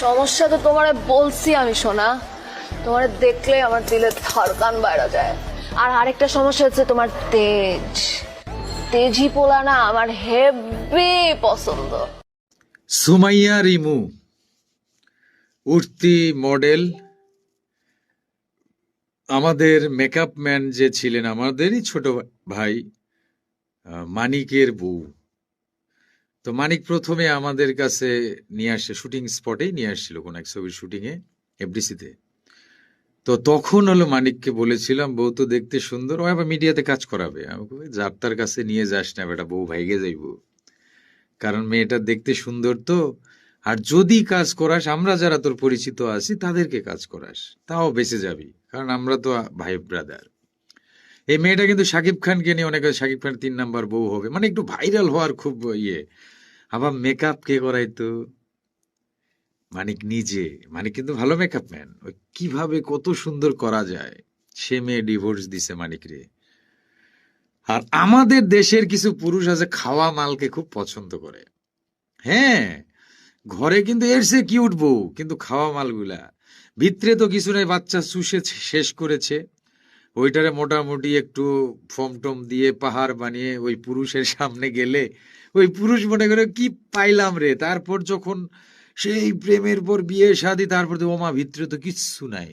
সমস্যা তো তোমারে বলছি আমি, সোনা। তোমারে দেখলে আমার দিলে ধড়কান বাইরে যায়। আর আরেকটা সমস্যা হচ্ছে তোমার তেজ। তেজি পোলা না আমার হেভি পছন্দ। সুমাইয়া রিমু উঠতি মডেল। আমাদের মেকআপ ম্যান যে ছিলেন আমাদেরই ছোট ভাই মানিকের বউ। তো মানিক প্রথমে আমাদের কাছে নিয়ে আসে, শুটিং স্পটেই নিয়ে আসছিল কোন এক ছবির শুটিং এ এফডিসিতে। তো তখন হলো মানিককে বলেছিলাম, বউ তো দেখতে সুন্দর, ও আবার মিডিয়াতে কাজ করাবে। আমি কই, যার তার কাছে নিয়ে যাস না বেটা, বউ ভাইগে যাইবো। কারণ মেয়েটা দেখতে সুন্দর তো। আর যদি কাজ করাস, আমরা যারা তোর পরিচিত আছি তাদেরকে কাজ করাস, তাও বেঁচে যাবি, কারণ আমরা তো ভাই ব্রাদার। এই মেয়েটা কিন্তু শাকিব খানকে নিয়ে অনেক, শাকিব খান 3 নাম্বার বউ হবে, মানে একটু ভাইরাল হওয়ার খুব ইয়ে। আবার মেকআপ কে করাইতো? মানিক নিজে। মানিক কিন্তু ভালো মেকআপ ম্যান, ওই কিভাবে কত সুন্দর করা যায়। সে মেয়ে ডিভোর্স দিছে মানিক রে। আর আমাদের দেশের কিছু পুরুষ আছে খাওয়া মালকে খুব পছন্দ করে। হ্যাঁ, ঘরে কিন্তু এর সে কিউট বউ, কিন্তু খাওয়া মালগুলা ভিতরে তো কিছু নাই, বাচ্চা চুষে শেষ করেছে। ওইটারে মোটামুটি একটু ফর্ম টম দিয়ে পাহাড় বানিয়ে ওই পুরুষের সামনে গেলে ওই পুরুষ মনে করে কি পাইলাম রে। তারপর যখন সেই প্রেমের পর বিয়ে শাদী, তারপর তো ওমা ভিতরে তো কিচ্ছু নাই।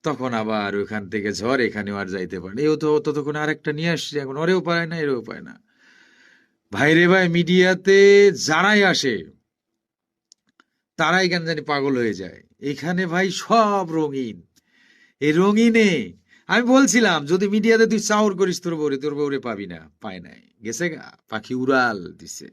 তখন আবার ওখান থেকে ঝড়, এখানেও আর যাইতে পারে না। এও তো ততক্ষণ আরেকটা নিয়ে আসছে, এখন ওরেও পায় না, এরেও পায় না। ভাই রে ভাই, মিডিয়াতে যারাই আসে তারাই কেন জানি পাগল হয়ে যায়। এখানে ভাই সব রঙিন। এই রঙিনে আমি বলছিলাম, যদি মিডিয়াতে তুই চাউর করিস তোর বউরে পাবি না। পায় নাই, গেছে গা, পাখি উড়াল দিছে।